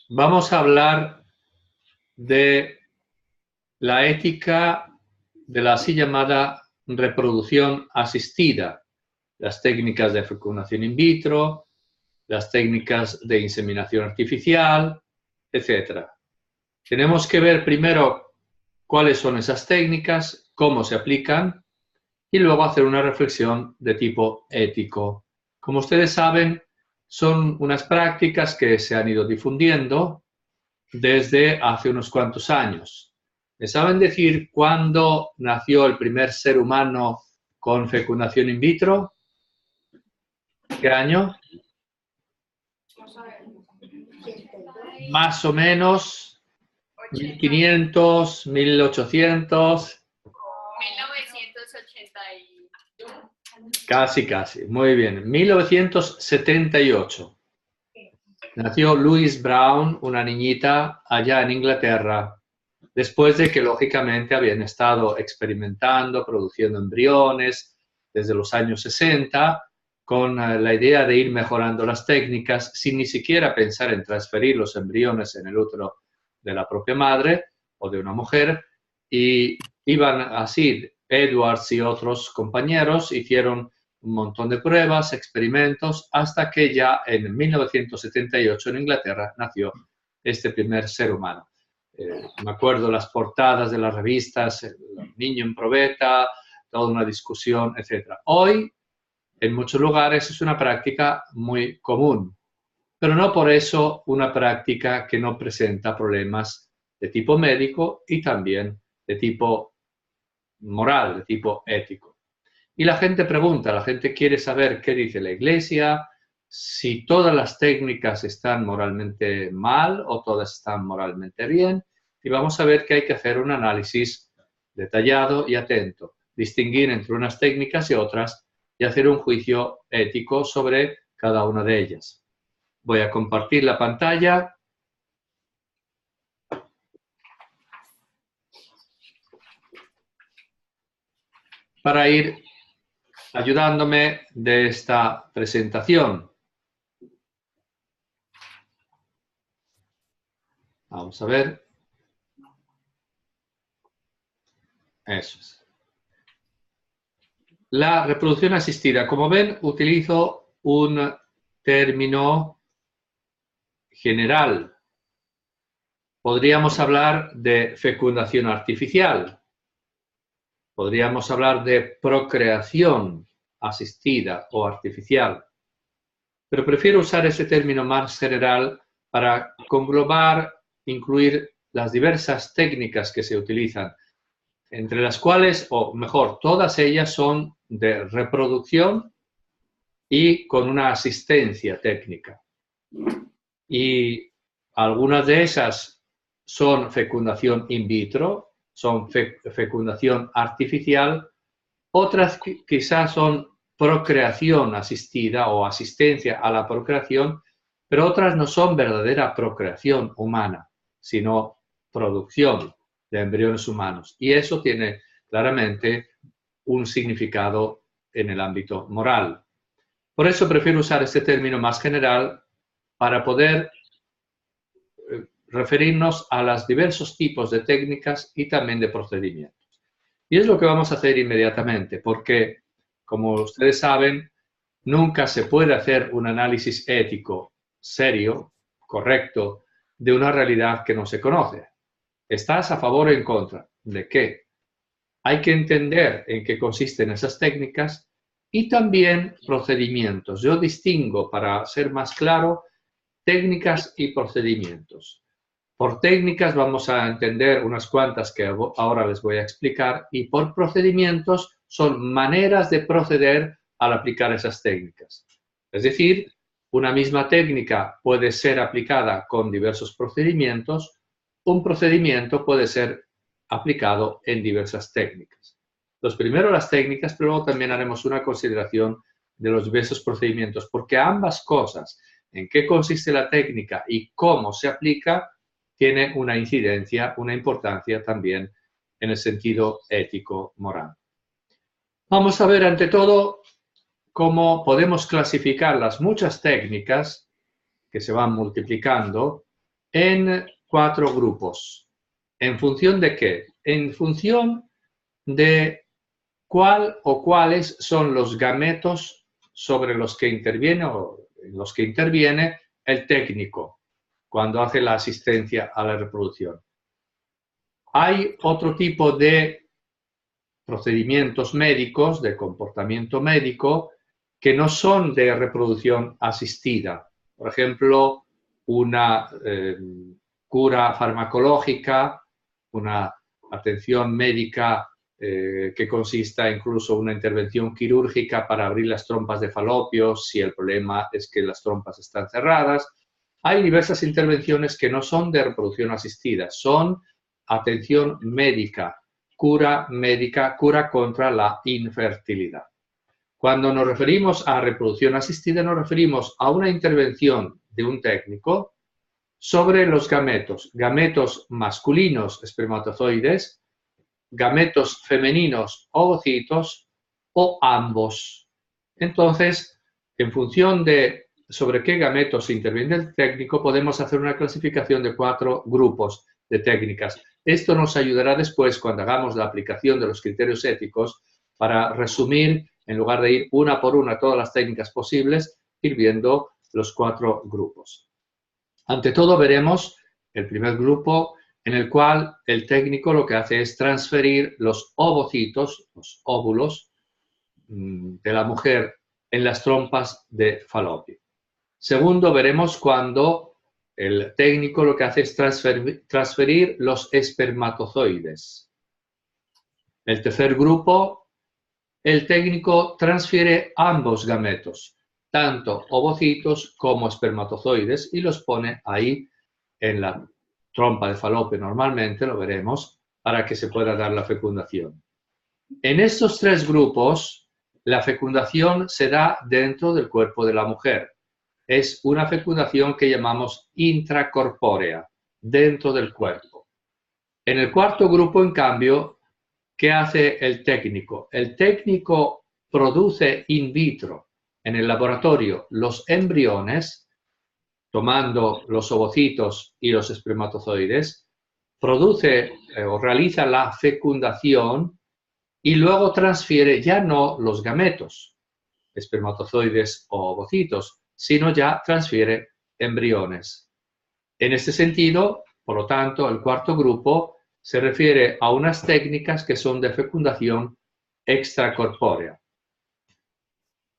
Vamos a hablar de la ética de la así llamada reproducción asistida, las técnicas de fecundación in vitro, las técnicas de inseminación artificial, etc. Tenemos que ver primero cuáles son esas técnicas, cómo se aplican y luego hacer una reflexión de tipo ético. Como ustedes saben, son unas prácticas que se han ido difundiendo desde hace unos cuantos años. ¿Me saben decir cuándo nació el primer ser humano con fecundación in vitro? ¿Qué año? Más o menos 1500, 1800. 1980. Casi. Muy bien. 1978. Nació Louise Brown, una niñita, allá en Inglaterra, después de que, lógicamente, habían estado experimentando, produciendo embriones desde los años 60, con la idea de ir mejorando las técnicas, sin ni siquiera pensar en transferir los embriones en el útero de la propia madre o de una mujer, y iban así. Edwards y otros compañeros hicieron un montón de pruebas, experimentos, hasta que ya en 1978 en Inglaterra nació este primer ser humano. Me acuerdo las portadas de las revistas, el niño en probeta, toda una discusión, etc. Hoy, en muchos lugares, es una práctica muy común, pero no por eso una práctica que no presenta problemas de tipo médico y también de tipo moral, de tipo ético. Y la gente pregunta, la gente quiere saber qué dice la Iglesia, si todas las técnicas están moralmente mal o todas están moralmente bien, y vamos a ver que hay que hacer un análisis detallado y atento, distinguir entre unas técnicas y otras y hacer un juicio ético sobre cada una de ellas. Voy a compartir la pantalla. Para ir ayudándome de esta presentación. Vamos a ver. Eso es. La reproducción asistida. Como ven, utilizo un término general. Podríamos hablar de fecundación artificial. Podríamos hablar de procreación asistida o artificial. Pero prefiero usar ese término más general para englobar, incluir las diversas técnicas que se utilizan, entre las cuales, o mejor, todas ellas son de reproducción y con una asistencia técnica. Y algunas de esas son fecundación in vitro, son fecundación artificial, otras quizás son procreación asistida o asistencia a la procreación, pero otras no son verdadera procreación humana, sino producción de embriones humanos. Y eso tiene claramente un significado en el ámbito moral. Por eso prefiero usar este término más general para poder referirnos a los diversos tipos de técnicas y también de procedimientos. Y es lo que vamos a hacer inmediatamente, porque, como ustedes saben, nunca se puede hacer un análisis ético serio, correcto, de una realidad que no se conoce. ¿Estás a favor o en contra? ¿De qué? Hay que entender en qué consisten esas técnicas y también procedimientos. Yo distingo, para ser más claro, técnicas y procedimientos. Por técnicas vamos a entender unas cuantas que ahora les voy a explicar, y por procedimientos son maneras de proceder al aplicar esas técnicas. Es decir, una misma técnica puede ser aplicada con diversos procedimientos, un procedimiento puede ser aplicado en diversas técnicas. Los primero las técnicas, pero luego también haremos una consideración de los diversos procedimientos, porque ambas cosas, en qué consiste la técnica y cómo se aplica, tiene una incidencia, una importancia también en el sentido ético-moral. Vamos a ver ante todo cómo podemos clasificar las muchas técnicas que se van multiplicando en 4 grupos. ¿En función de qué? En función de cuál o cuáles son los gametos sobre los que interviene o en los que interviene el técnico cuando hace la asistencia a la reproducción. Hay otro tipo de procedimientos médicos, de comportamiento médico, que no son de reproducción asistida. Por ejemplo, una cura farmacológica, una atención médica que consista incluso en una intervención quirúrgica para abrir las trompas de falopio si el problema es que las trompas están cerradas. Hay diversas intervenciones que no son de reproducción asistida, son atención médica, cura contra la infertilidad. Cuando nos referimos a reproducción asistida, nos referimos a una intervención de un técnico sobre los gametos masculinos, espermatozoides, gametos femeninos, ovocitos, o ambos. Entonces, en función de sobre qué gametos interviene el técnico, podemos hacer una clasificación de 4 grupos de técnicas. Esto nos ayudará después, cuando hagamos la aplicación de los criterios éticos, para resumir, en lugar de ir una por una todas las técnicas posibles, ir viendo los 4 grupos. Ante todo, veremos el primer grupo, en el cual el técnico lo que hace es transferir los ovocitos, los óvulos de la mujer en las trompas de falopio. Segundo, veremos cuando el técnico lo que hace es transferir los espermatozoides. El tercer grupo, el técnico transfiere ambos gametos, tanto ovocitos como espermatozoides, y los pone ahí en la trompa de falopio, normalmente, lo veremos, para que se pueda dar la fecundación. En estos 3 grupos, la fecundación se da dentro del cuerpo de la mujer. Es una fecundación que llamamos intracorpórea, dentro del cuerpo. En el 4º grupo, en cambio, ¿qué hace el técnico? El técnico produce in vitro, en el laboratorio, los embriones, tomando los ovocitos y los espermatozoides, produce o realiza la fecundación y luego transfiere ya no los gametos, espermatozoides o ovocitos, sino ya transfiere embriones. En este sentido, por lo tanto, el 4º grupo se refiere a unas técnicas que son de fecundación extracorpórea.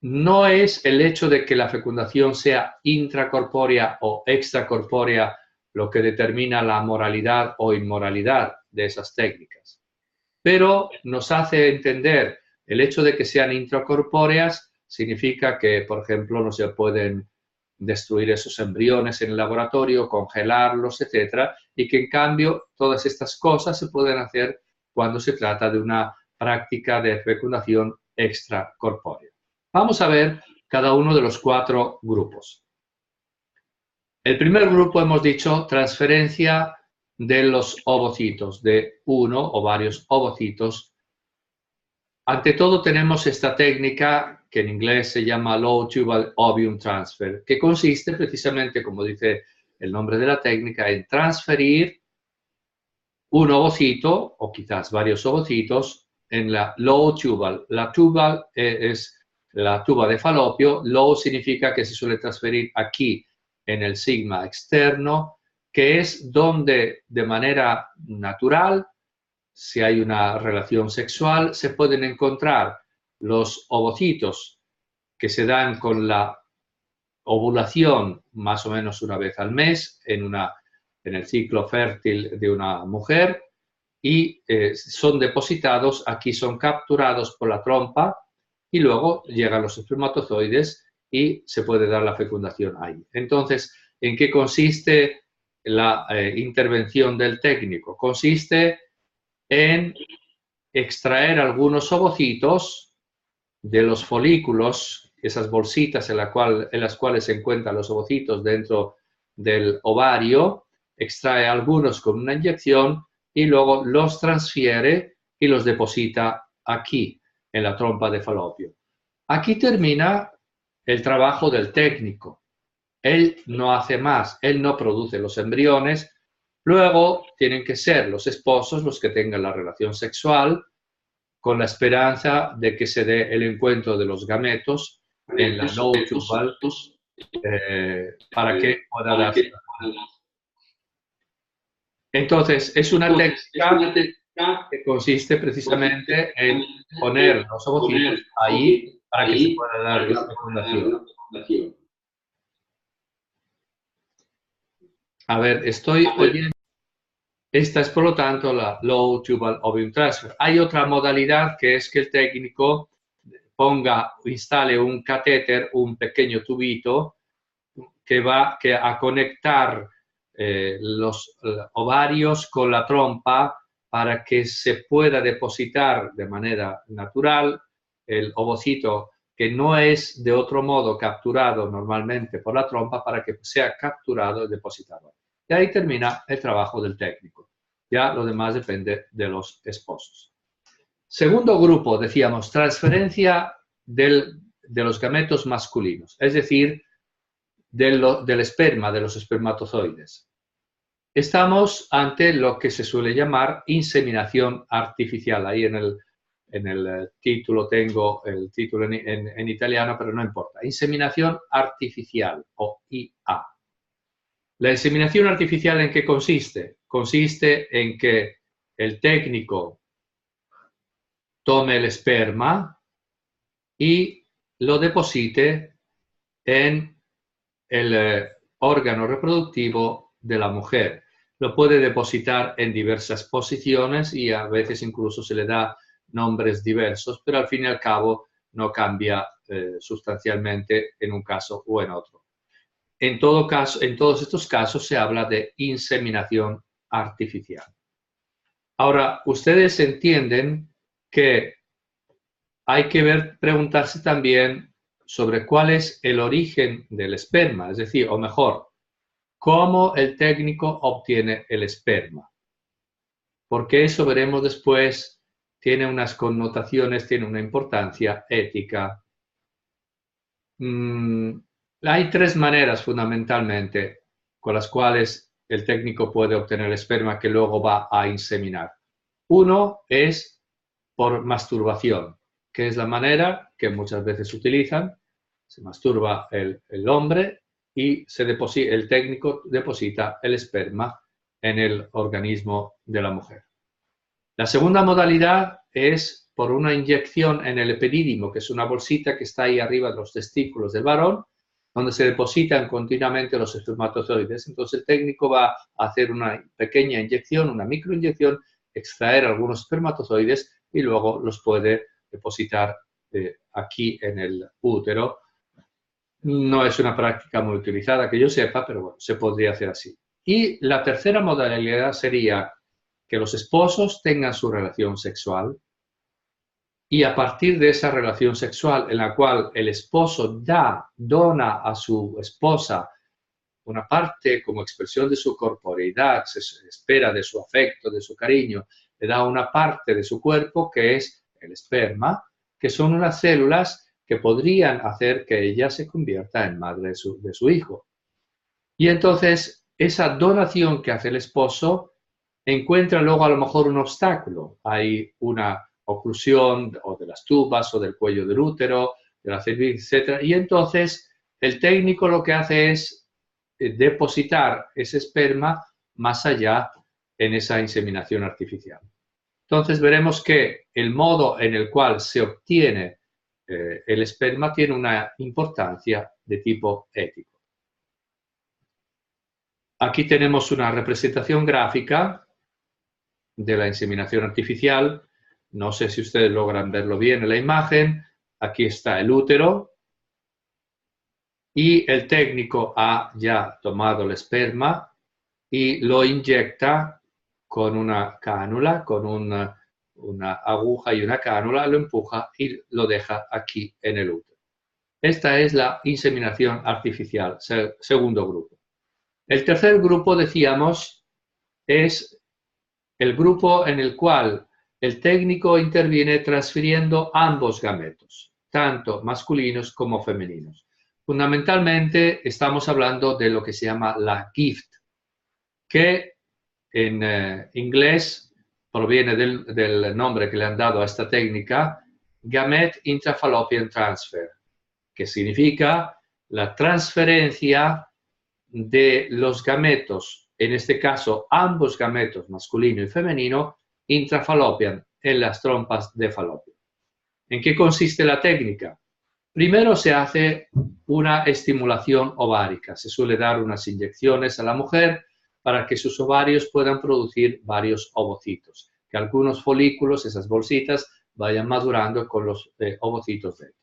No es el hecho de que la fecundación sea intracorpórea o extracorpórea lo que determina la moralidad o inmoralidad de esas técnicas, pero nos hace entender el hecho de que sean intracorpóreas significa que, por ejemplo, no se pueden destruir esos embriones en el laboratorio, congelarlos, etcétera, y que en cambio todas estas cosas se pueden hacer cuando se trata de una práctica de fecundación extracorpórea. Vamos a ver cada uno de los 4 grupos. El primer grupo, hemos dicho, transferencia de los ovocitos, de uno o varios ovocitos. Ante todo tenemos esta técnica que en inglés se llama Low Tubal Ovum Transfer, que consiste precisamente, como dice el nombre de la técnica, en transferir un ovocito o quizás varios ovocitos en la low tubal. La tubal es la tuba de falopio. Low significa que se suele transferir aquí en el sigma externo, que es donde de manera natural, si hay una relación sexual, se pueden encontrar los ovocitos que se dan con la ovulación más o menos una vez al mes en el ciclo fértil de una mujer, y son depositados, aquí son capturados por la trompa y luego llegan los espermatozoides y se puede dar la fecundación ahí. Entonces, ¿en qué consiste la intervención del técnico? Consiste en extraer algunos ovocitos de los folículos, esas bolsitas en las cuales se encuentran los ovocitos dentro del ovario, extrae algunos con una inyección y luego los transfiere y los deposita aquí, en la trompa de falopio. Aquí termina el trabajo del técnico. Él no hace más, él no produce los embriones. Luego tienen que ser los esposos los que tengan la relación sexual con la esperanza de que se dé el encuentro de los gametos en la low tubal para que pueda darse. Entonces, es una técnica que consiste precisamente en poner los ovocitos ahí para que se pueda dar la fecundación. A ver, estoy oyendo. Esta es, por lo tanto, la Low Tubal Ovum Transfer. Hay otra modalidad que es que el técnico instale un catéter, un pequeño tubito que va a conectar los ovarios con la trompa para que se pueda depositar de manera natural el ovocito que no es de otro modo capturado normalmente por la trompa para que sea capturado y depositado. Y ahí termina el trabajo del técnico. Ya lo demás depende de los esposos. Segundo grupo, decíamos, transferencia de los gametos masculinos, es decir, del esperma, de los espermatozoides. Estamos ante lo que se suele llamar inseminación artificial. Ahí en el título tengo el título en italiano, pero no importa. Inseminación artificial o IA. ¿La inseminación artificial en qué consiste? Consiste en que el técnico tome el esperma y lo deposite en el órgano reproductivo de la mujer. Lo puede depositar en diversas posiciones y a veces incluso se le da nombres diversos, pero al fin y al cabo no cambia sustancialmente en un caso o en otro. En todos estos casos se habla de inseminación artificial. Ahora, ustedes entienden que hay que preguntarse también sobre cuál es el origen del esperma, es decir, o mejor, cómo el técnico obtiene el esperma. Porque eso veremos después, tiene unas connotaciones, tiene una importancia ética. Hay tres maneras fundamentalmente con las cuales el técnico puede obtener el esperma que luego va a inseminar. Uno es por masturbación, que es la manera que muchas veces utilizan. Se masturba el hombre y el técnico deposita el esperma en el organismo de la mujer. La segunda modalidad es por una inyección en el epidídimo, que es una bolsita que está ahí arriba de los testículos del varón, donde se depositan continuamente los espermatozoides. Entonces el técnico va a hacer una pequeña inyección, una microinyección, extraer algunos espermatozoides y luego los puede depositar aquí en el útero. No es una práctica muy utilizada que yo sepa, pero bueno, se podría hacer así. Y la tercera modalidad sería que los esposos tengan su relación sexual y a partir de esa relación sexual en la cual el esposo dona a su esposa una parte como expresión de su corporeidad, se espera de su afecto, de su cariño, le da una parte de su cuerpo que es el esperma, que son unas células que podrían hacer que ella se convierta en madre de su hijo. Y entonces esa donación que hace el esposo encuentra luego a lo mejor un obstáculo. Hay una oclusión o de las tubas o del cuello del útero, de la cerviz, etc. Y entonces el técnico lo que hace es depositar ese esperma más allá en esa inseminación artificial. Entonces veremos que el modo en el cual se obtiene el esperma tiene una importancia de tipo ético. Aquí tenemos una representación gráfica de la inseminación artificial. No sé si ustedes logran verlo bien en la imagen. Aquí está el útero y el técnico ha ya tomado el esperma y lo inyecta con una cánula, con una aguja y una cánula, lo empuja y lo deja aquí en el útero. Esta es la inseminación artificial, segundo grupo. El tercer grupo, decíamos, es el grupo en el cual el técnico interviene transfiriendo ambos gametos, tanto masculinos como femeninos. Fundamentalmente estamos hablando de lo que se llama la GIFT, que en inglés proviene del nombre que le han dado a esta técnica, Gamete Intrafallopian Transfer, que significa la transferencia de los gametos, en este caso ambos gametos, masculino y femenino, intrafallopian, en las trompas de falopio. ¿En qué consiste la técnica? Primero se hace una estimulación ovárica. Se suele dar unas inyecciones a la mujer para que sus ovarios puedan producir varios ovocitos, que algunos folículos, esas bolsitas, vayan madurando con los ovocitos dentro.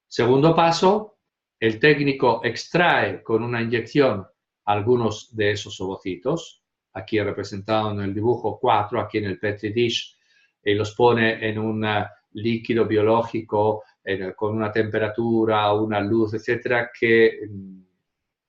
Segundo paso, el técnico extrae con una inyección algunos de esos ovocitos, aquí representado en el dibujo 4, aquí en el Petri dish, y los pone en un líquido biológico con una temperatura, una luz, etcétera, que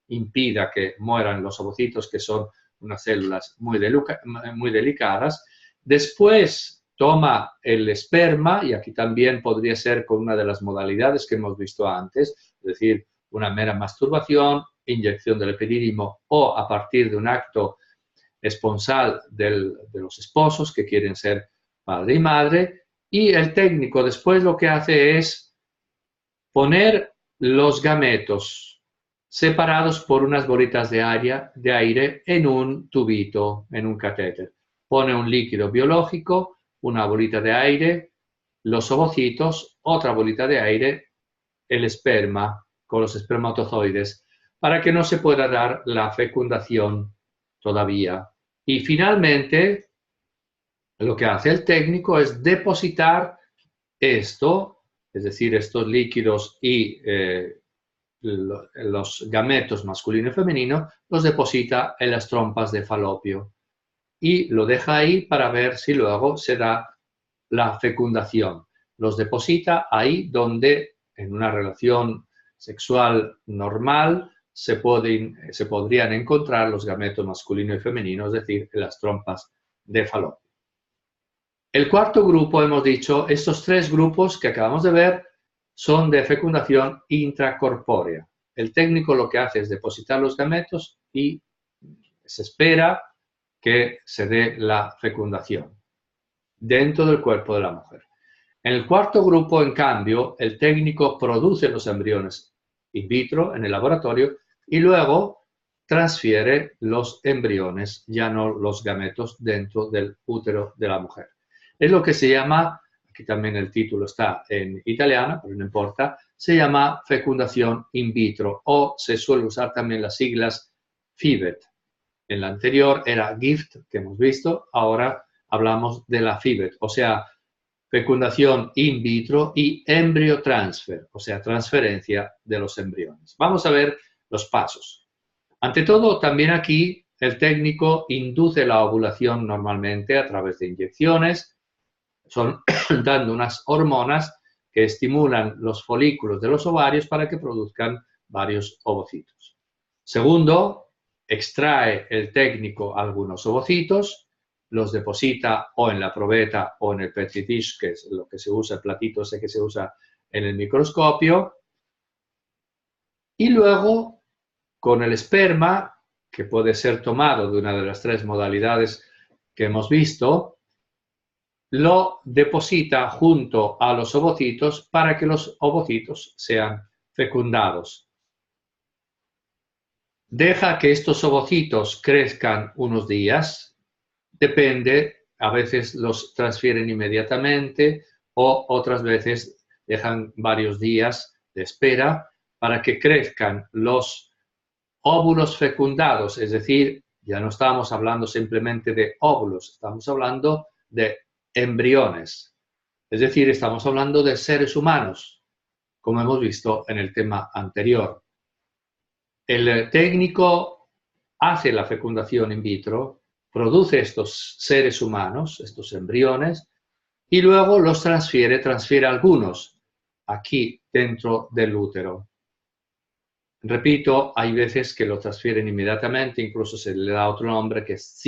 impida que mueran los ovocitos, que son unas células muy delicadas. Después toma el esperma, y aquí también podría ser con una de las modalidades que hemos visto antes, es decir, una mera masturbación, inyección del epidídimo o a partir de un acto esponsal de los esposos que quieren ser padre y madre, y el técnico después lo que hace es poner los gametos separados por unas bolitas de aire en un tubito, en un catéter. Pone un líquido biológico, una bolita de aire, los ovocitos, otra bolita de aire, el esperma con los espermatozoides, para que no se pueda dar la fecundación todavía. Y finalmente, lo que hace el técnico es depositar esto, es decir, estos líquidos y los gametos masculino y femenino, los deposita en las trompas de falopio y lo deja ahí para ver si luego se da la fecundación. Los deposita ahí donde en una relación sexual normal se podrían encontrar los gametos masculino y femenino, es decir, en las trompas de falopio. El cuarto grupo, hemos dicho, estos tres grupos que acabamos de ver son de fecundación intracorpórea. El técnico lo que hace es depositar los gametos y se espera que se dé la fecundación dentro del cuerpo de la mujer. En el cuarto grupo, en cambio, el técnico produce los embriones in vitro en el laboratorio y luego transfiere los embriones, ya no los gametos, dentro del útero de la mujer. Es lo que se llama, aquí también el título está en italiano, pero no importa, se llama fecundación in vitro o se suele usar también las siglas FIVET. En la anterior era GIFT, que hemos visto, ahora hablamos de la FIVET, o sea, fecundación in vitro y embryo transfer, o sea, transferencia de los embriones. Vamos a ver los pasos. Ante todo, también aquí el técnico induce la ovulación normalmente a través de inyecciones, son dando unas hormonas que estimulan los folículos de los ovarios para que produzcan varios ovocitos. Segundo, extrae el técnico algunos ovocitos, los deposita o en la probeta o en el Petri dish, que es lo que se usa, el platito ese que se usa en el microscopio, y luego con el esperma, que puede ser tomado de una de las tres modalidades que hemos visto, lo deposita junto a los ovocitos para que los ovocitos sean fecundados. Deja que estos ovocitos crezcan unos días, depende, a veces los transfieren inmediatamente o otras veces dejan varios días de espera para que crezcan los óvulos fecundados, es decir, ya no estamos hablando simplemente de óvulos, estamos hablando de embriones, es decir, estamos hablando de seres humanos, como hemos visto en el tema anterior. El técnico hace la fecundación in vitro, produce estos seres humanos, estos embriones, y luego los transfiere algunos aquí dentro del útero. Repito, hay veces que lo transfieren inmediatamente, incluso se le da otro nombre que es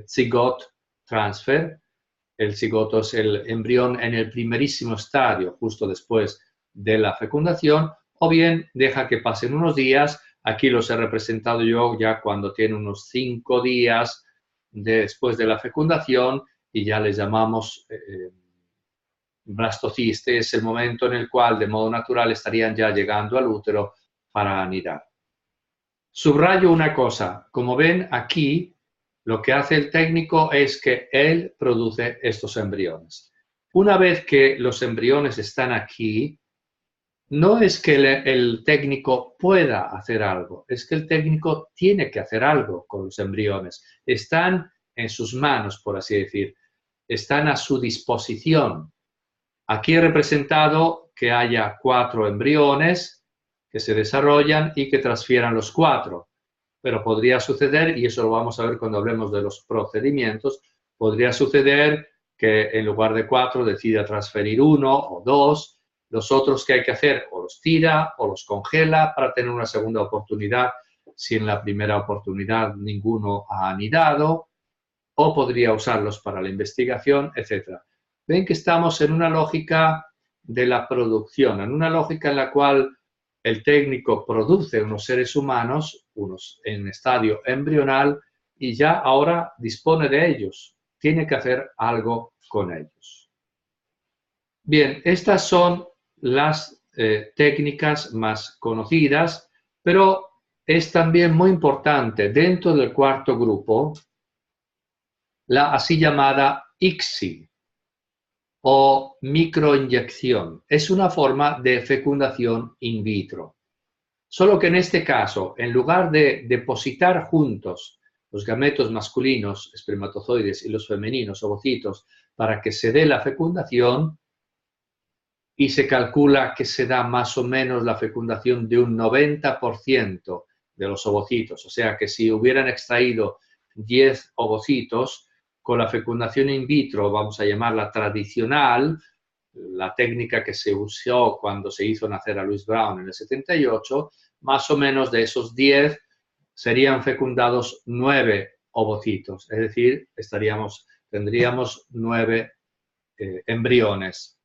zygote transfer. El cigoto es el embrión en el primerísimo estadio, justo después de la fecundación, o bien deja que pasen unos días. Aquí los he representado yo ya cuando tiene unos 5 días después de la fecundación y ya les llamamos blastociste. Es el momento en el cual de modo natural estarían ya llegando al útero para anidar. Subrayo una cosa, como ven aquí, lo que hace el técnico es que él produce estos embriones. Una vez que los embriones están aquí, no es que el técnico pueda hacer algo, es que el técnico tiene que hacer algo con los embriones. Están en sus manos, por así decir, están a su disposición. Aquí he representado que haya 4 embriones que se desarrollan y que transfieran los 4. Pero podría suceder, y eso lo vamos a ver cuando hablemos de los procedimientos, podría suceder que en lugar de 4 decida transferir 1 o 2. Los otros que hay que hacer o los tira o los congela para tener una segunda oportunidad si en la primera oportunidad ninguno ha anidado, o podría usarlos para la investigación, etc. Ven que estamos en una lógica de la producción, en una lógica en la cual el técnico produce unos seres humanos, unos en estadio embrional, y ya ahora dispone de ellos, tiene que hacer algo con ellos. Bien, estas son las técnicas más conocidas, pero es también muy importante dentro del cuarto grupo la así llamada ICSI o microinyección. Es una forma de fecundación in vitro. Solo que en este caso, en lugar de depositar juntos los gametos masculinos, espermatozoides, y los femeninos, ovocitos, para que se dé la fecundación, y se calcula que se da más o menos la fecundación de un 90% de los ovocitos. O sea que si hubieran extraído 10 ovocitos, con la fecundación in vitro, vamos a llamarla tradicional, la técnica que se usó cuando se hizo nacer a Louis Brown en el 78, más o menos de esos 10 serían fecundados 9 ovocitos, es decir, tendríamos 9 embriones.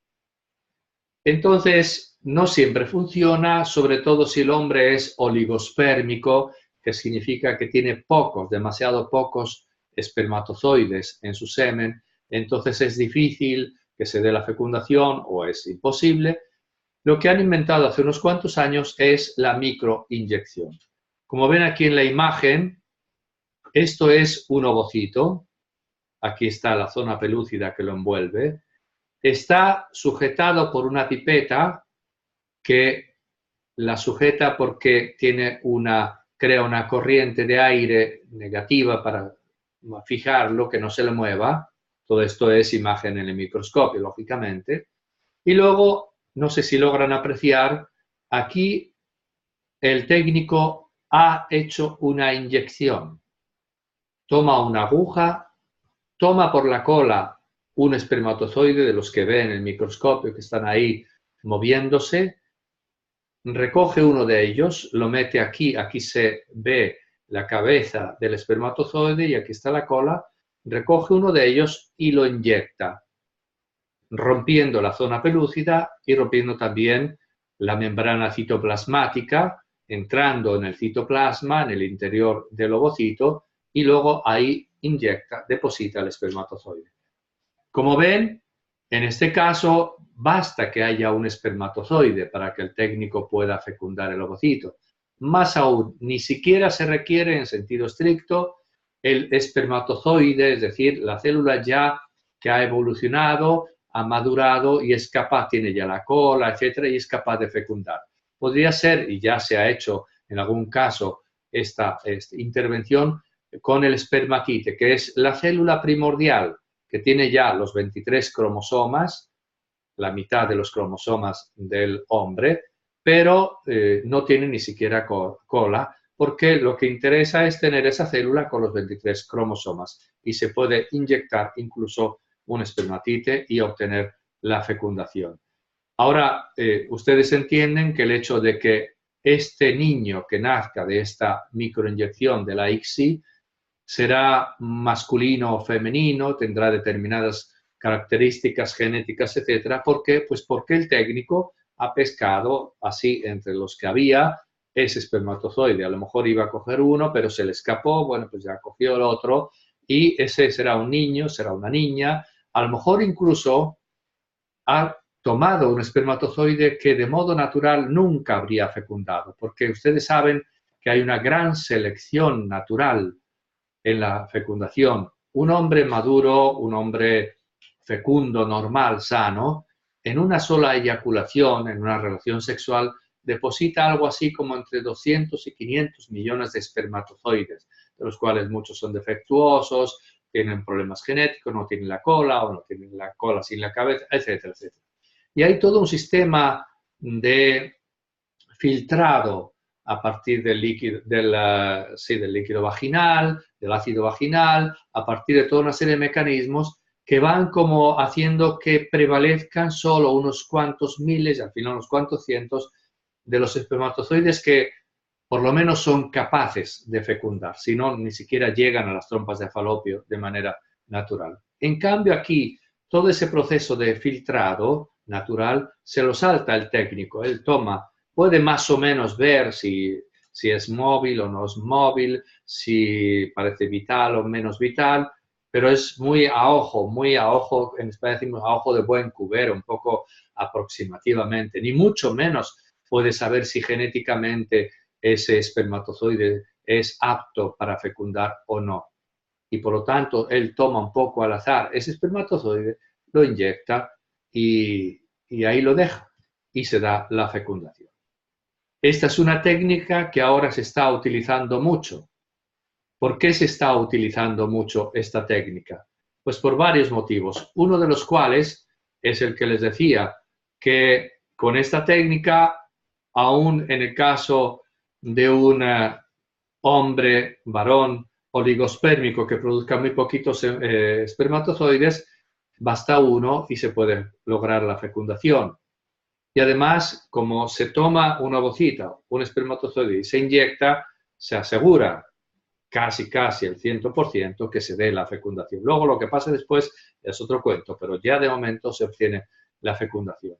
Entonces, no siempre funciona, sobre todo si el hombre es oligospermico, que significa que tiene demasiado pocos espermatozoides en su semen, entonces es difícil que se dé la fecundación o es imposible. Lo que han inventado hace unos cuantos años es la microinyección. Como ven aquí en la imagen, esto es un ovocito, aquí está la zona pelúcida que lo envuelve, está sujetado por una pipeta que la sujeta porque crea una corriente de aire negativa para fijarlo, que no se le mueva. Todo esto es imagen en el microscopio, lógicamente. Y luego, no sé si logran apreciar, aquí el técnico ha hecho una inyección. Toma una aguja, toma por la cola un espermatozoide de los que ve en el microscopio que están ahí moviéndose, recoge uno de ellos, lo mete aquí se ve la cabeza del espermatozoide y aquí está la cola, recoge uno de ellos y lo inyecta, rompiendo la zona pelúcida y rompiendo también la membrana citoplasmática, entrando en el citoplasma, en el interior del ovocito, y luego ahí deposita el espermatozoide. Como ven, en este caso basta que haya un espermatozoide para que el técnico pueda fecundar el ovocito. Más aún, ni siquiera se requiere en sentido estricto el espermatozoide, es decir, la célula ya que ha evolucionado, ha madurado y es capaz, tiene ya la cola, etcétera, y es capaz de fecundar. Podría ser, y ya se ha hecho en algún caso esta intervención, con el espermatite, que es la célula primordial, que tiene ya los 23 cromosomas, la mitad de los cromosomas del hombre, pero no tiene ni siquiera cola, porque lo que interesa es tener esa célula con los 23 cromosomas y se puede inyectar incluso un espermatite y obtener la fecundación. Ahora, ustedes entienden que el hecho de que este niño que nazca de esta microinyección de la ICSI será masculino o femenino, tendrá determinadas características genéticas, etcétera. ¿Por qué? Pues porque el técnico ha pescado así entre los que había ese espermatozoide. A lo mejor iba a coger uno, pero se le escapó, bueno, pues ya cogió el otro y ese será un niño, será una niña. A lo mejor incluso ha tomado un espermatozoide que de modo natural nunca habría fecundado, porque ustedes saben que hay una gran selección natural en la fecundación. Un hombre maduro, un hombre fecundo, normal, sano, en una sola eyaculación, en una relación sexual, deposita algo así como entre 200 y 500 millones de espermatozoides, de los cuales muchos son defectuosos, tienen problemas genéticos, no tienen la cola o no tienen la cola sin la cabeza, etcétera, etcétera. Y hay todo un sistema de filtrado a partir del líquido, del líquido vaginal, del ácido vaginal, a partir de toda una serie de mecanismos que van como haciendo que prevalezcan solo unos cuantos miles, al final unos cuantos cientos, de los espermatozoides que por lo menos son capaces de fecundar, si no, ni siquiera llegan a las trompas de falopio de manera natural. En cambio, aquí, todo ese proceso de filtrado natural se lo salta el técnico, él toma, puede más o menos ver si es móvil o no es móvil, si parece vital o menos vital, pero es muy a ojo, en España decimos a ojo de buen cubero, un poco aproximativamente, ni mucho menos puede saber si genéticamente ese espermatozoide es apto para fecundar o no. Y por lo tanto, él toma un poco al azar ese espermatozoide, lo inyecta y ahí lo deja y se da la fecundación. Esta es una técnica que ahora se está utilizando mucho. ¿Por qué se está utilizando mucho esta técnica? Pues por varios motivos. Uno de los cuales es el que les decía, que con esta técnica, aún en el caso de un hombre, varón, oligospérmico que produzca muy poquitos espermatozoides, basta uno y se puede lograr la fecundación. Y además, como se toma una ovocita, un espermatozoide y se inyecta, se asegura casi el 100% que se dé la fecundación. Luego lo que pasa después es otro cuento, pero ya de momento se obtiene la fecundación.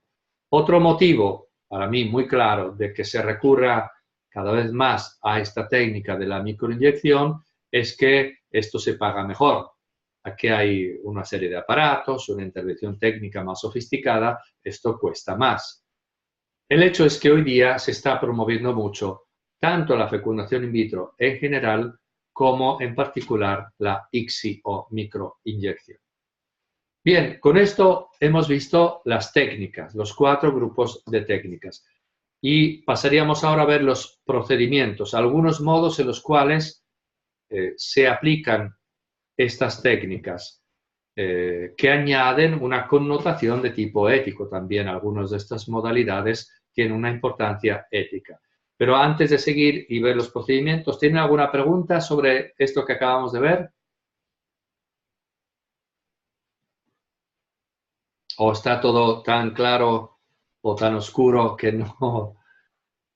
Otro motivo, para mí muy claro, de que se recurra cada vez más a esta técnica de la microinyección es que esto se paga mejor. Aquí hay una serie de aparatos, una intervención técnica más sofisticada, esto cuesta más. El hecho es que hoy día se está promoviendo mucho tanto la fecundación in vitro en general como en particular la ICSI o microinyección. Bien, con esto hemos visto las técnicas, los 4 grupos de técnicas. Y pasaríamos ahora a ver los procedimientos, algunos modos en los cuales se aplican estas técnicas, que añaden una connotación de tipo ético también. Algunas de estas modalidades tienen una importancia ética. Pero antes de seguir y ver los procedimientos, ¿tienen alguna pregunta sobre esto que acabamos de ver? ¿O está todo tan claro o tan oscuro que no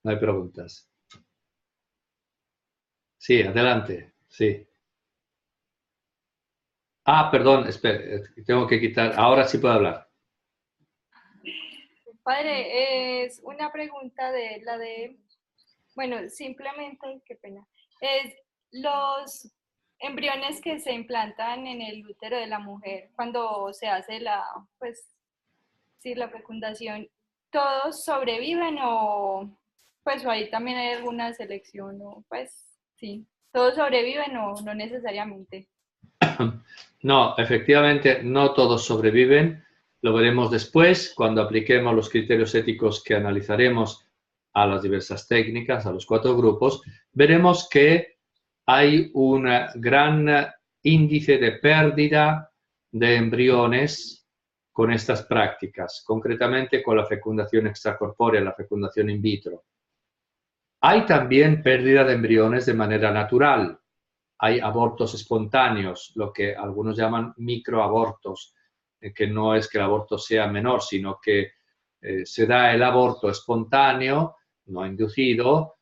hay preguntas? Sí, adelante. Sí. Ah, perdón, espera, tengo que quitar. Ahora sí puedo hablar. Padre, es una pregunta de la de, bueno, simplemente, qué pena, es los embriones que se implantan en el útero de la mujer cuando se hace la, pues, sí, la fecundación, ¿todos sobreviven o, pues, o ahí también hay alguna selección o, pues, sí, todos sobreviven o no necesariamente? No, efectivamente, no todos sobreviven. Lo veremos después, cuando apliquemos los criterios éticos que analizaremos a las diversas técnicas, a los 4 grupos. Veremos que hay un gran índice de pérdida de embriones con estas prácticas, concretamente con la fecundación extracorpórea, la fecundación in vitro. Hay también pérdida de embriones de manera natural. Hay abortos espontáneos, lo que algunos llaman microabortos, que no es que el aborto sea menor, sino que se da el aborto espontáneo, no inducido,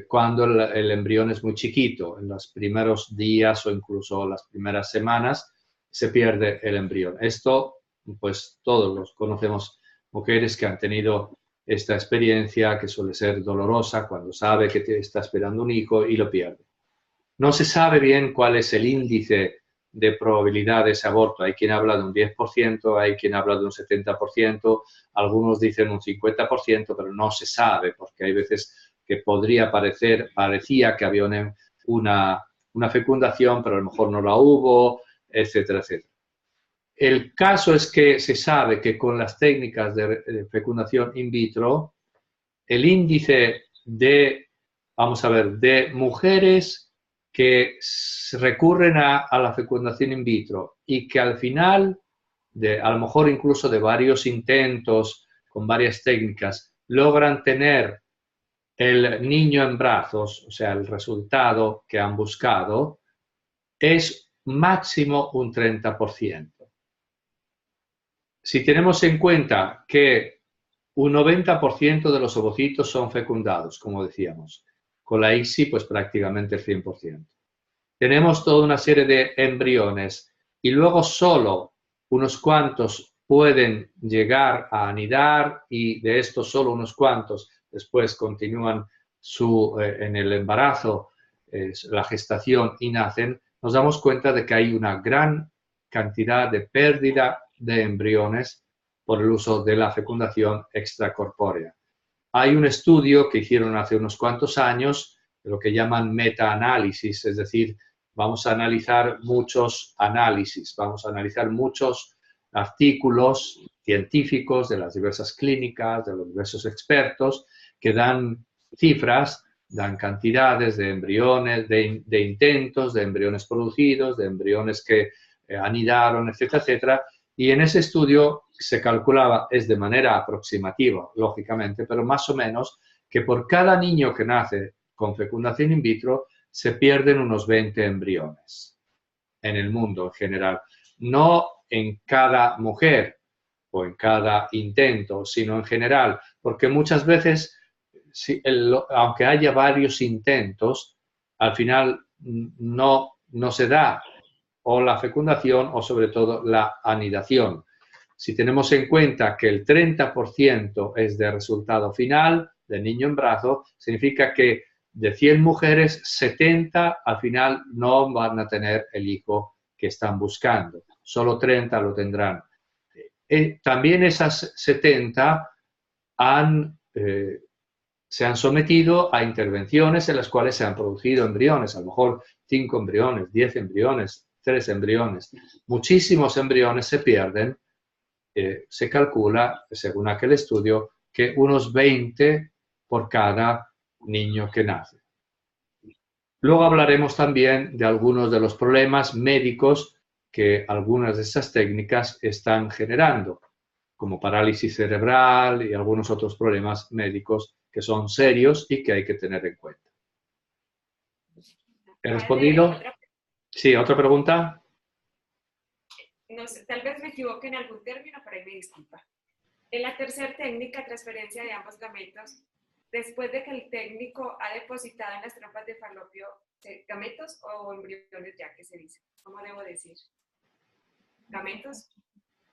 cuando el embrión es muy chiquito. En los primeros días o incluso las primeras semanas se pierde el embrión. Esto, pues todos los conocemos, mujeres que han tenido esta experiencia que suele ser dolorosa cuando sabe que te está esperando un hijo y lo pierde. No se sabe bien cuál es el índice de probabilidad de ese aborto. Hay quien habla de un 10%, hay quien habla de un 70%, algunos dicen un 50%, pero no se sabe porque hay veces que parecía que había una fecundación, pero a lo mejor no la hubo, etcétera, etcétera. El caso es que se sabe que con las técnicas de fecundación in vitro, el índice de mujeres que recurren a la fecundación in vitro y que al final, a lo mejor incluso de varios intentos, con varias técnicas, logran tener el niño en brazos, o sea, el resultado que han buscado, es máximo un 30%. Si tenemos en cuenta que un 90% de los ovocitos son fecundados, como decíamos, con la ICSI pues prácticamente el 100%. Tenemos toda una serie de embriones y luego solo unos cuantos pueden llegar a anidar y de estos solo unos cuantos después continúan en el embarazo, la gestación y nacen, nos damos cuenta de que hay una gran cantidad de pérdida de embriones por el uso de la fecundación extracorpórea. Hay un estudio que hicieron hace unos cuantos años, lo que llaman metaanálisis, es decir, vamos a analizar muchos análisis, vamos a analizar muchos artículos científicos de las diversas clínicas, de los diversos expertos, que dan cifras, dan cantidades de embriones, de intentos, de embriones producidos, de embriones que anidaron, etcétera, etcétera. Y en ese estudio se calculaba, es de manera aproximativa, lógicamente, pero más o menos, que por cada niño que nace con fecundación in vitro, se pierden unos 20 embriones en el mundo en general. No en cada mujer o en cada intento, sino en general, porque muchas veces, aunque haya varios intentos, al final no se da o la fecundación o sobre todo la anidación. Si tenemos en cuenta que el 30% es de resultado final, de niño en brazo, significa que de 100 mujeres, 70 al final no van a tener el hijo que están buscando, solo 30 lo tendrán. También esas 70 se han sometido a intervenciones en las cuales se han producido embriones, a lo mejor 5 embriones, 10 embriones, 3 embriones. Muchísimos embriones se pierden. Se calcula, según aquel estudio, que unos 20 por cada niño que nace. Luego hablaremos también de algunos de los problemas médicos que algunas de estas técnicas están generando, como parálisis cerebral y algunos otros problemas médicos que son serios y que hay que tener en cuenta. ¿He respondido? Sí, ¿otra pregunta? No sé, tal vez me equivoque en algún término, pero ahí me disculpa. En la tercera técnica, transferencia de ambos gametos, después de que el técnico ha depositado en las trompas de falopio gametos o embriones, ya que se dice, ¿cómo debo decir? ¿Gametos?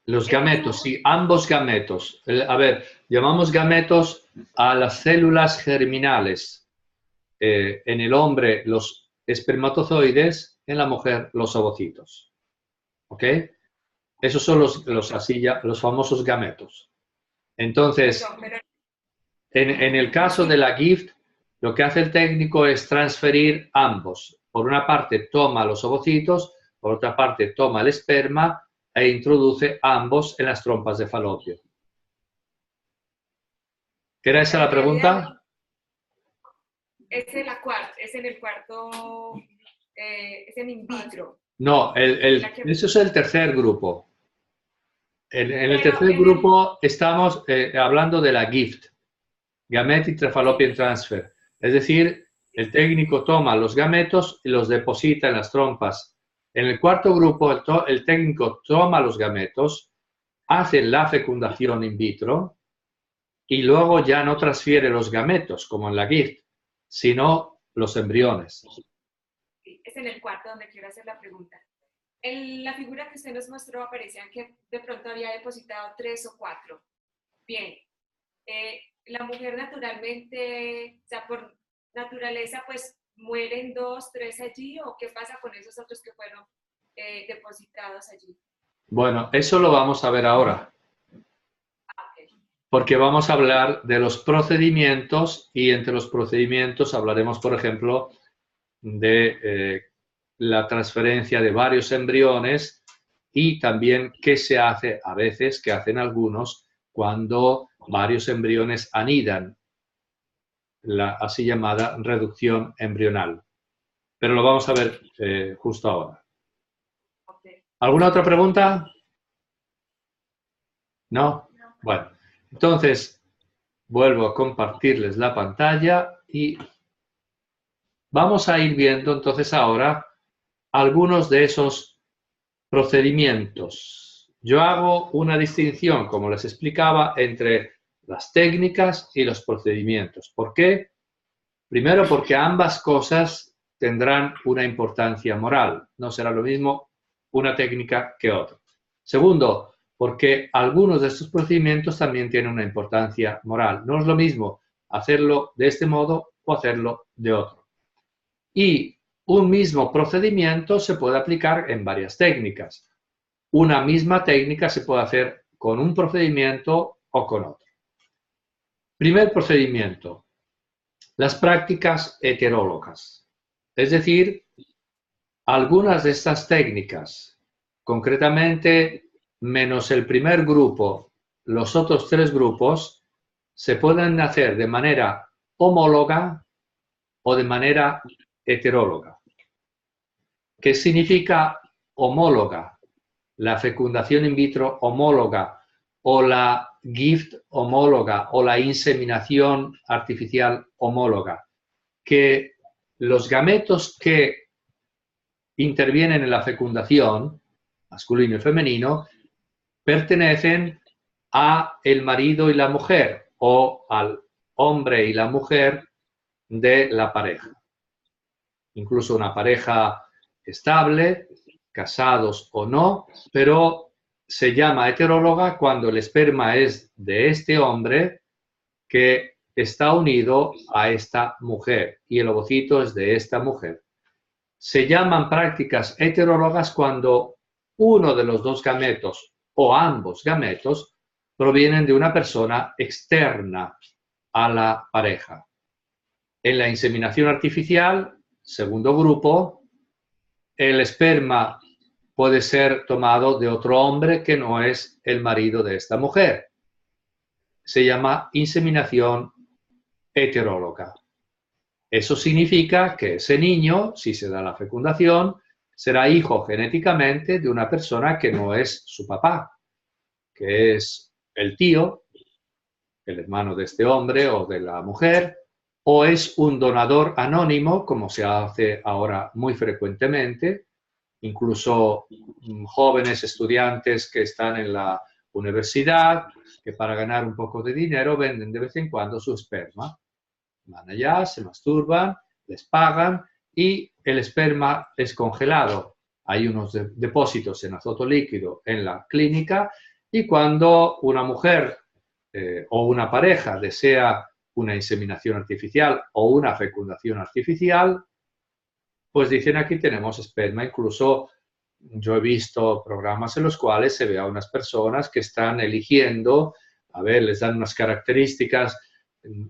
Los gametos, sí, ambos gametos. A ver, llamamos gametos a las células germinales. En el hombre, los espermatozoides, en la mujer, los ovocitos. ¿Ok? Esos son los famosos gametos. Entonces, en el caso de la GIFT, lo que hace el técnico es transferir ambos. Por una parte, toma los ovocitos, por otra parte, toma el esperma e introduce ambos en las trompas de falopio. ¿Era esa la pregunta? Es en el cuarto, es en in vitro. No, eso es el tercer grupo. En el tercer grupo estamos hablando de la GIFT, Gametic Fallopian Transfer. Es decir, el técnico toma los gametos y los deposita en las trompas. En el cuarto grupo, el técnico toma los gametos, hace la fecundación in vitro y luego ya no transfiere los gametos, como en la GIFT, sino los embriones. Es en el cuarto donde quiero hacer la pregunta. En la figura que usted nos mostró aparecían que de pronto había depositado 3 o 4. Bien, la mujer naturalmente, o sea, por naturaleza, pues mueren 2, 3 allí, o qué pasa con esos otros que fueron depositados allí? Bueno, eso lo vamos a ver ahora, Ah, ok. porque vamos a hablar de los procedimientos y entre los procedimientos hablaremos, por ejemplo, de la transferencia de varios embriones y también qué se hace a veces, que hacen algunos, cuando varios embriones anidan, la así llamada reducción embrional. Pero lo vamos a ver justo ahora. Okay. ¿Alguna otra pregunta? ¿No? Bueno, entonces vuelvo a compartirles la pantalla y vamos a ir viendo entonces ahora algunos de esos procedimientos. Yo hago una distinción, como les explicaba, entre las técnicas y los procedimientos. ¿Por qué? Primero, porque ambas cosas tendrán una importancia moral. No será lo mismo una técnica que otra. Segundo, porque algunos de estos procedimientos también tienen una importancia moral. No es lo mismo hacerlo de este modo o hacerlo de otro. Y un mismo procedimiento se puede aplicar en varias técnicas. Una misma técnica se puede hacer con un procedimiento o con otro. Primer procedimiento, las prácticas heterólogas. Es decir, algunas de estas técnicas, concretamente menos el primer grupo, los otros 3 grupos, se pueden hacer de manera homóloga o de manera heteróloga. ¿Qué significa homóloga? La fecundación in vitro homóloga o la GIFT homóloga o la inseminación artificial homóloga. Que los gametos que intervienen en la fecundación, masculino y femenino, pertenecen a el marido y la mujer o al hombre y la mujer de la pareja. Incluso una pareja estable, casados o no, pero se llama heteróloga cuando el esperma es de este hombre que está unido a esta mujer y el ovocito es de esta mujer. Se llaman prácticas heterólogas cuando uno de los 2 gametos o ambos gametos provienen de una persona externa a la pareja. En la inseminación artificial, segundo grupo, el esperma puede ser tomado de otro hombre que no es el marido de esta mujer. Se llama inseminación heteróloga. Eso significa que ese niño, si se da la fecundación, será hijo genéticamente de una persona que no es su papá, que es el tío, el hermano de este hombre o de la mujer, o es un donador anónimo, como se hace ahora muy frecuentemente, incluso jóvenes estudiantes que están en la universidad, que para ganar un poco de dinero venden de vez en cuando su esperma. Van allá, se masturban, les pagan y el esperma es congelado. Hay unos depósitos en azoto líquido en la clínica y cuando una mujer o una pareja desea una inseminación artificial o una fecundación artificial, pues dicen aquí tenemos esperma. Incluso yo he visto programas en los cuales se ve a unas personas que están eligiendo, a ver, les dan unas características.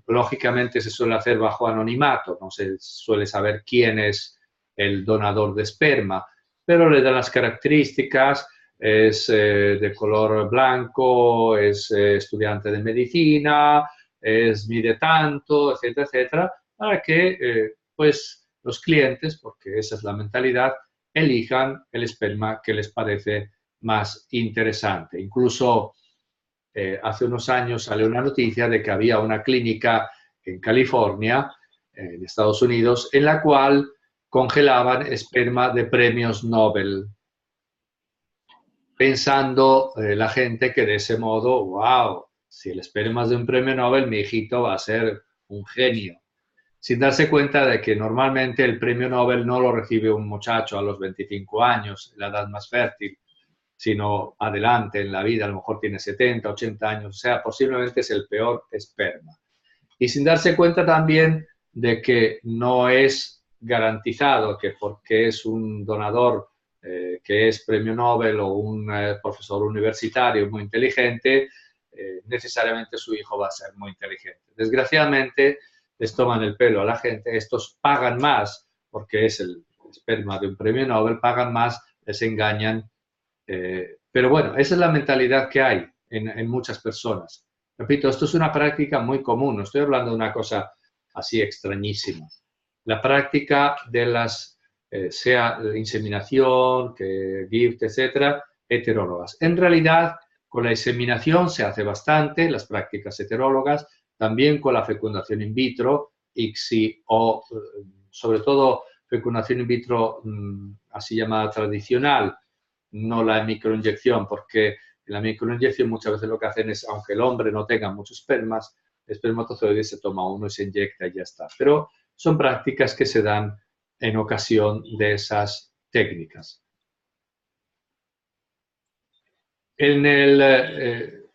Lógicamente se suele hacer bajo anonimato, no se suele saber quién es el donador de esperma, pero le dan las características, es de color blanco, es estudiante de medicina, mide tanto, etcétera, etcétera, para que pues los clientes, porque esa es la mentalidad, elijan el esperma que les parece más interesante. Incluso hace unos años salió una noticia de que había una clínica en California, en Estados Unidos, en la cual congelaban esperma de premios Nobel, pensando la gente que de ese modo, wow, si el esperma es de un premio Nobel, mi hijito va a ser un genio. Sin darse cuenta de que normalmente el premio Nobel no lo recibe un muchacho a los 25 años, la edad más fértil, sino adelante en la vida, a lo mejor tiene 70, 80 años, o sea, posiblemente es el peor esperma. y sin darse cuenta también de que no es garantizado que porque es un donador que es premio Nobel o un profesor universitario muy inteligente, necesariamente su hijo va a ser muy inteligente. Desgraciadamente, les toman el pelo a la gente, estos pagan más, porque es el esperma de un premio Nobel, pagan más, les engañan. Pero bueno, esa es la mentalidad que hay en muchas personas. Repito, esto es una práctica muy común, no estoy hablando de una cosa así extrañísima. La práctica de las, sea inseminación, que GIFT, etcétera, heterólogas. En realidad, con la inseminación se hace bastante, las prácticas heterólogas, también con la fecundación in vitro, ICSI o sobre todo fecundación in vitro así llamada tradicional, no la microinyección, porque en la microinyección muchas veces lo que hacen es, aunque el hombre no tenga muchos espermas, el espermatozoide se toma uno y se inyecta y ya está. Pero son prácticas que se dan en ocasión de esas técnicas. En el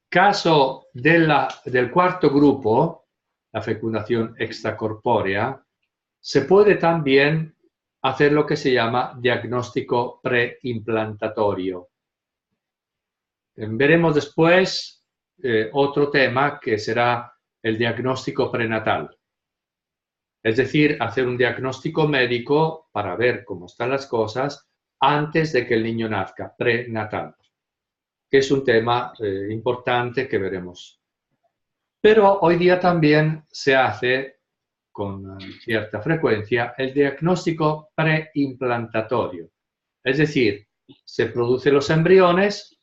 caso del cuarto grupo, la fecundación extracorpórea, se puede también hacer lo que se llama diagnóstico preimplantatorio. Veremos después otro tema que será el diagnóstico prenatal. Es decir, hacer un diagnóstico médico para ver cómo están las cosas antes de que el niño nazca, prenatal, que es un tema importante que veremos. Pero hoy día también se hace con cierta frecuencia el diagnóstico preimplantatorio. Es decir, se producen los embriones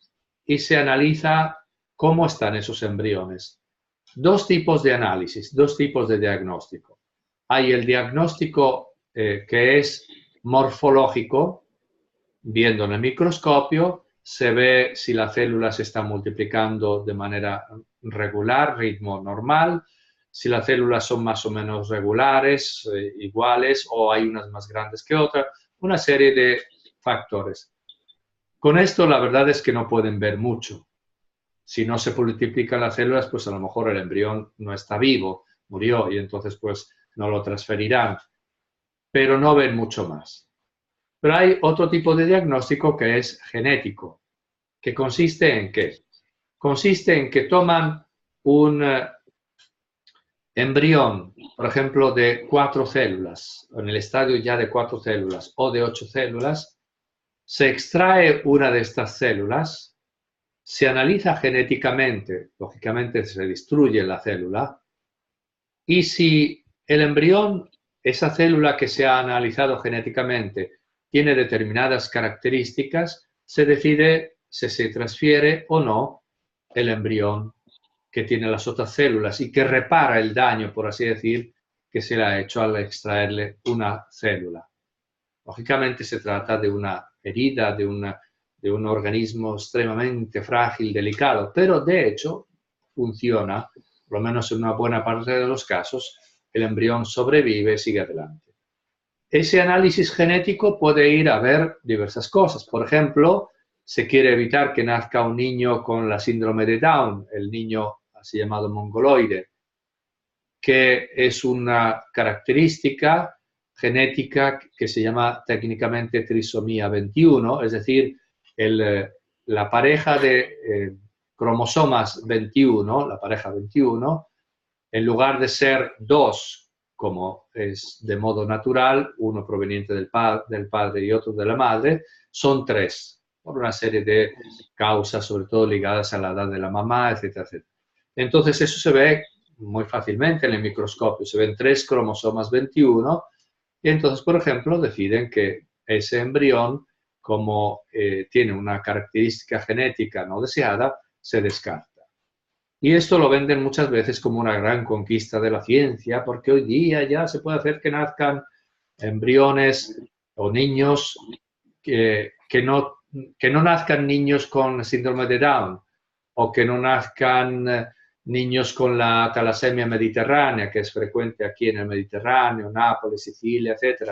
y se analiza cómo están esos embriones. Dos tipos de análisis, dos tipos de diagnóstico. Hay el diagnóstico que es morfológico, viendo en el microscopio, se ve si las células se están multiplicando de manera regular, ritmo normal, si las células son más o menos regulares, iguales, o hay unas más grandes que otras, una serie de factores. Con esto la verdad es que no pueden ver mucho. Si no se multiplican las células, pues a lo mejor el embrión no está vivo, murió, y entonces pues no lo transferirán. Pero no ven mucho más. Pero hay otro tipo de diagnóstico que es genético, que consiste en ¿qué? Consiste en que toman un embrión, por ejemplo, de 4 células, en el estadio ya de 4 células o de 8 células, se extrae una de estas células, se analiza genéticamente, lógicamente se destruye la célula, y si el embrión, esa célula que se ha analizado genéticamente, tiene determinadas características, se decide si se transfiere o no el embrión que tiene las otras células y que repara el daño, por así decir, que se le ha hecho al extraerle una célula. Lógicamente se trata de una herida, de un organismo extremadamente frágil, delicado, pero de hecho funciona, por lo menos en una buena parte de los casos, el embrión sobrevive y sigue adelante. Ese análisis genético puede ir a ver diversas cosas. Por ejemplo, se quiere evitar que nazca un niño con la síndrome de Down, el niño así llamado mongoloide, que es una característica genética que se llama técnicamente trisomía 21, es decir, la pareja de cromosomas 21, la pareja 21, en lugar de ser 2, como es de modo natural, uno proveniente del padre y otro de la madre, son 3, por una serie de causas, sobre todo ligadas a la edad de la mamá, etcétera, etcétera. Entonces eso se ve muy fácilmente en el microscopio, se ven 3 cromosomas 21 y entonces, por ejemplo, deciden que ese embrión, como tiene una característica genética no deseada, se descarta. Y esto lo venden muchas veces como una gran conquista de la ciencia, porque hoy día ya se puede hacer que nazcan embriones o niños que no nazcan niños con síndrome de Down o que no nazcan niños con la talasemia mediterránea, que es frecuente aquí en el Mediterráneo, Nápoles, Sicilia, etc.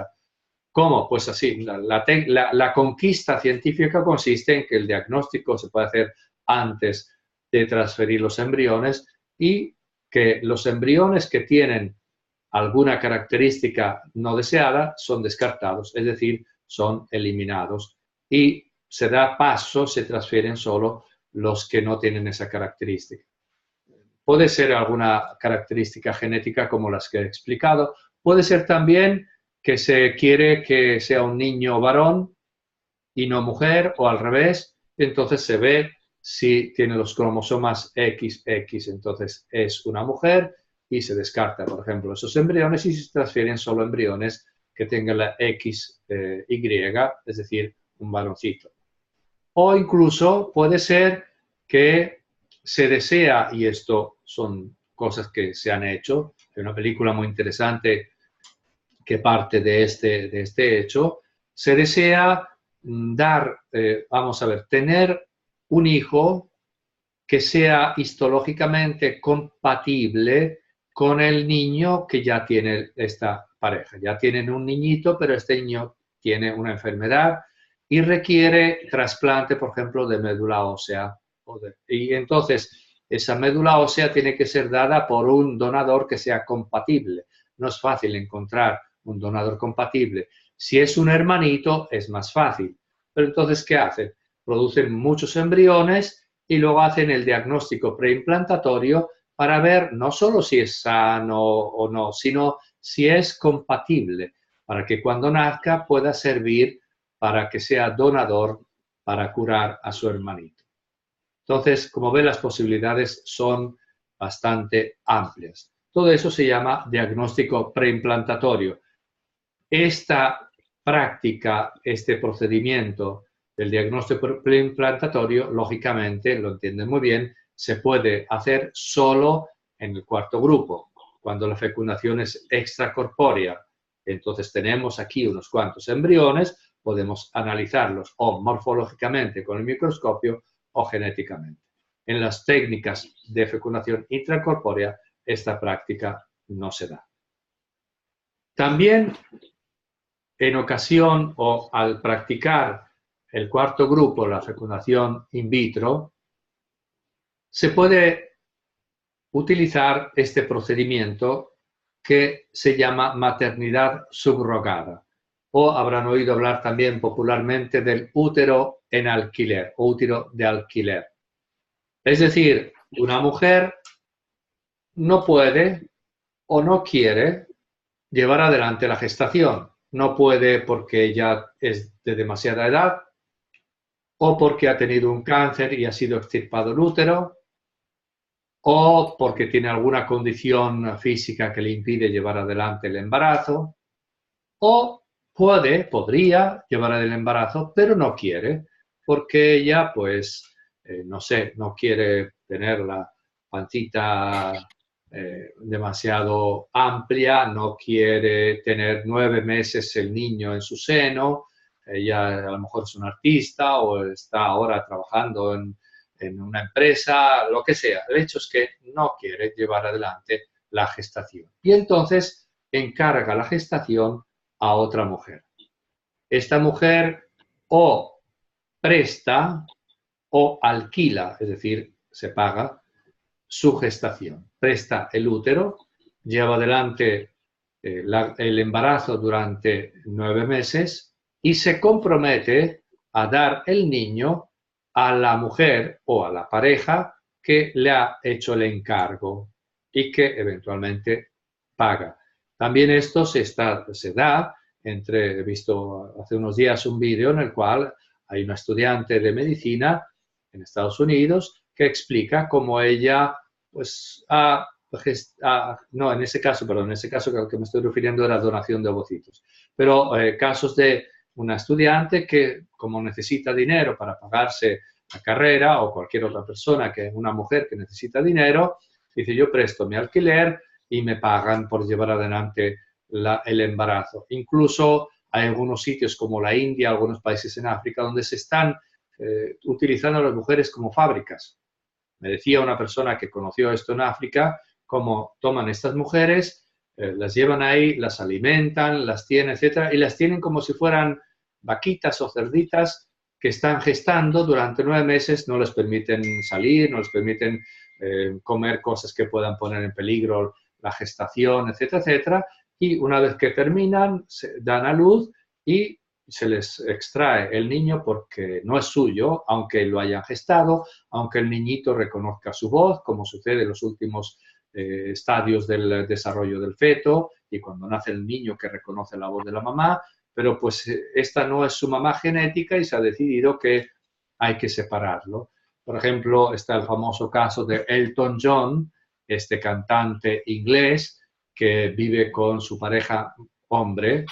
¿Cómo? Pues así, la conquista científica consiste en que el diagnóstico se puede hacer antes de transferir los embriones y que los embriones que tienen alguna característica no deseada son descartados, es decir, son eliminados y se da paso, se transfieren solo los que no tienen esa característica. Puede ser alguna característica genética como las que he explicado, puede ser también que se quiere que sea un niño varón y no mujer, o al revés, entonces se ve si tiene los cromosomas XX, entonces es una mujer y se descarta, por ejemplo, esos embriones y se transfieren solo embriones que tengan la XY, es decir, un varoncito. O incluso puede ser que se desea, y esto son cosas que se han hecho, hay una película muy interesante que parte de este hecho, se desea dar, vamos a ver, tener un hijo que sea histológicamente compatible con el niño que ya tiene esta pareja. Ya tienen un niñito, pero este niño tiene una enfermedad y requiere trasplante, por ejemplo, de médula ósea. Y entonces, esa médula ósea tiene que ser dada por un donador que sea compatible. No es fácil encontrar un donador compatible. Si es un hermanito, es más fácil. Pero entonces, ¿qué hacen? Producen muchos embriones y luego hacen el diagnóstico preimplantatorio para ver no solo si es sano o no, sino si es compatible, para que cuando nazca pueda servir para que sea donador para curar a su hermanito. Entonces, como ven, las posibilidades son bastante amplias. Todo eso se llama diagnóstico preimplantatorio. Esta práctica, este procedimiento del diagnóstico preimplantatorio, lógicamente, lo entienden muy bien, se puede hacer solo en el cuarto grupo, cuando la fecundación es extracorpórea. Entonces tenemos aquí unos cuantos embriones, podemos analizarlos o morfológicamente con el microscopio o genéticamente. En las técnicas de fecundación intracorpórea, esta práctica no se da. También, en ocasión o al practicar el cuarto grupo, la fecundación in vitro, se puede utilizar este procedimiento que se llama maternidad subrogada, o habrán oído hablar también popularmente del útero en alquiler o útero de alquiler. Es decir, una mujer no puede o no quiere llevar adelante la gestación. No puede porque ya es de demasiada edad, o porque ha tenido un cáncer y ha sido extirpado el útero, o porque tiene alguna condición física que le impide llevar adelante el embarazo, o podría llevar el embarazo, pero no quiere, porque ella, pues, no sé, no quiere tener la pancita demasiado amplia, no quiere tener 9 meses el niño en su seno, ella a lo mejor es una artista o está ahora trabajando en una empresa, lo que sea. El hecho es que no quiere llevar adelante la gestación. Y entonces encarga la gestación a otra mujer. Esta mujer o presta o alquila, es decir, se paga su gestación. Presta el útero, lleva adelante el embarazo durante 9 meses y se compromete a dar el niño a la mujer o a la pareja que le ha hecho el encargo y que eventualmente paga. También esto se da he visto hace unos días un vídeo en el cual hay una estudiante de medicina en Estados Unidos que explica cómo ella, pues, no, en ese caso al que me estoy refiriendo era donación de ovocitos, pero casos de una estudiante que, como necesita dinero para pagarse la carrera, o cualquier otra persona, una mujer que necesita dinero, dice: yo presto mi alquiler y me pagan por llevar adelante el embarazo. Incluso hay algunos sitios como la India, algunos países en África, donde se están utilizando a las mujeres como fábricas. Me decía una persona que conoció esto en África, cómo toman estas mujeres, las llevan ahí, las alimentan, las tienen, etcétera, y las tienen como si fueran vaquitas o cerditas que están gestando durante 9 meses, no les permiten salir, no les permiten comer cosas que puedan poner en peligro la gestación, etcétera, etcétera. Y una vez que terminan, se dan a luz y se les extrae el niño porque no es suyo, aunque lo hayan gestado, aunque el niñito reconozca su voz, como sucede en los últimos estadios del desarrollo del feto y cuando nace el niño que reconoce la voz de la mamá, pero pues esta no es su mamá genética y se ha decidido que hay que separarlo. Por ejemplo, está el famoso caso de Elton John, este cantante inglés que vive con su pareja hombre,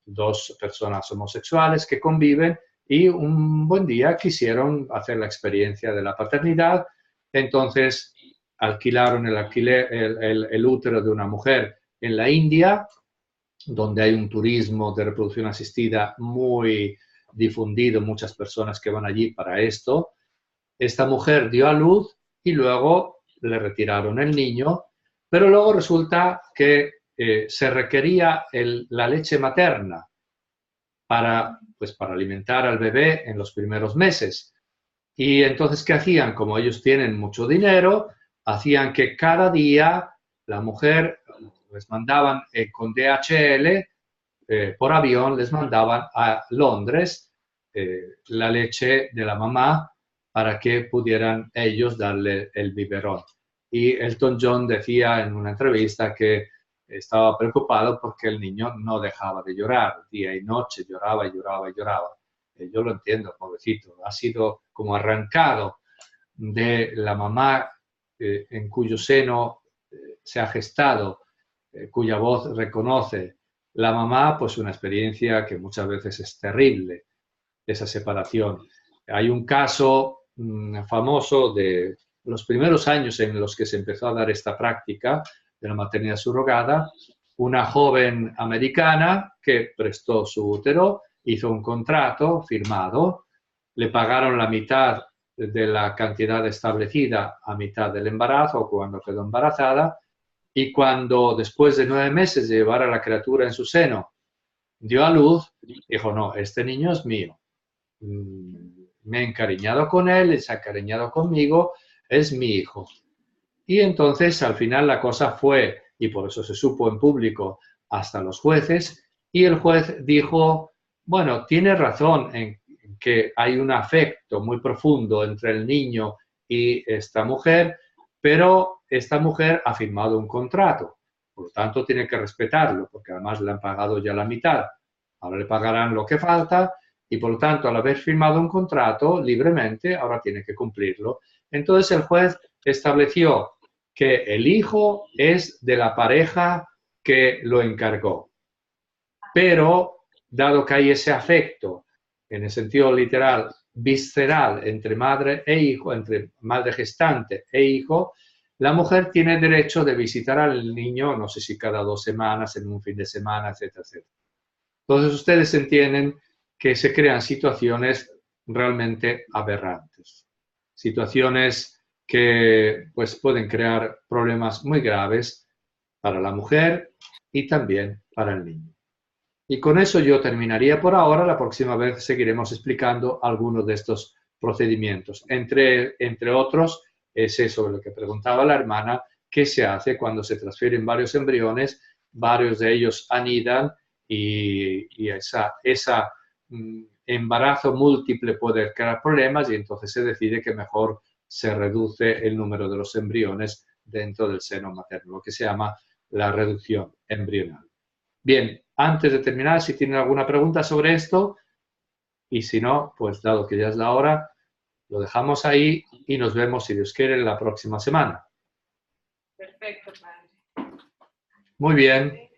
dos personas homosexuales que conviven y un buen día quisieron hacer la experiencia de la paternidad, entonces alquilaron el útero de una mujer en la India, donde hay un turismo de reproducción asistida muy difundido, muchas personas que van allí para esto. Esta mujer dio a luz y luego le retiraron el niño, pero luego resulta que se requería la leche materna para alimentar al bebé en los primeros meses. Y entonces, ¿qué hacían? Como ellos tienen mucho dinero, hacían que cada día la mujer les mandaban con DHL, por avión, les mandaban a Londres la leche de la mamá para que pudieran ellos darle el biberón. Y Elton John decía en una entrevista que estaba preocupado porque el niño no dejaba de llorar, día y noche, lloraba y lloraba y lloraba. Yo lo entiendo, pobrecito, ha sido como arrancado de la mamá en cuyo seno se ha gestado, cuya voz reconoce la mamá, pues una experiencia que muchas veces es terrible, esa separación. Hay un caso famoso de los primeros años en los que se empezó a dar esta práctica de la maternidad subrogada, una joven americana que prestó su útero, hizo un contrato firmado, le pagaron la mitad de la cantidad establecida a mitad del embarazo o cuando quedó embarazada, y cuando después de 9 meses de llevar a la criatura en su seno dio a luz, dijo, no, este niño es mío. Me he encariñado con él, se ha encariñado conmigo, es mi hijo. Y entonces al final la cosa fue, y por eso se supo en público hasta los jueces, y el juez dijo, bueno, tiene razón en que hay un afecto muy profundo entre el niño y esta mujer, pero esta mujer ha firmado un contrato, por lo tanto tiene que respetarlo, porque además le han pagado ya la mitad, ahora le pagarán lo que falta, y por lo tanto al haber firmado un contrato libremente, ahora tiene que cumplirlo. Entonces el juez estableció que el hijo es de la pareja que lo encargó, pero dado que hay ese afecto, en el sentido literal, visceral entre madre e hijo, entre madre gestante e hijo, la mujer tiene derecho de visitar al niño, no sé si cada 2 semanas, en un fin de semana, etcétera, etcétera. Entonces ustedes entienden que se crean situaciones realmente aberrantes, situaciones que pues, pueden crear problemas muy graves para la mujer y también para el niño. Y con eso yo terminaría por ahora. La próxima vez seguiremos explicando algunos de estos procedimientos. Entre otros, es eso lo que preguntaba la hermana, ¿qué se hace cuando se transfieren varios embriones? Varios de ellos anidan y esa embarazo múltiple puede crear problemas y entonces se decide que mejor se reduce el número de los embriones dentro del seno materno, lo que se llama la reducción embrional. Bien, antes de terminar, si tienen alguna pregunta sobre esto, y si no, pues dado que ya es la hora, lo dejamos ahí y nos vemos, si Dios quiere, la próxima semana. Perfecto, padre. Muy bien.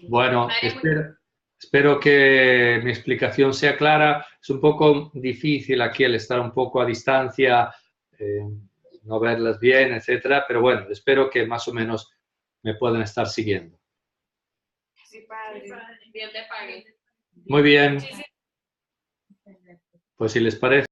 Bueno, espero que mi explicación sea clara. Es un poco difícil aquí el estar un poco a distancia, no verlas bien, etcétera, pero bueno, espero que más o menos me puedan estar siguiendo. Sí, padre. Dios le pague. Muy bien. Pues si les parece.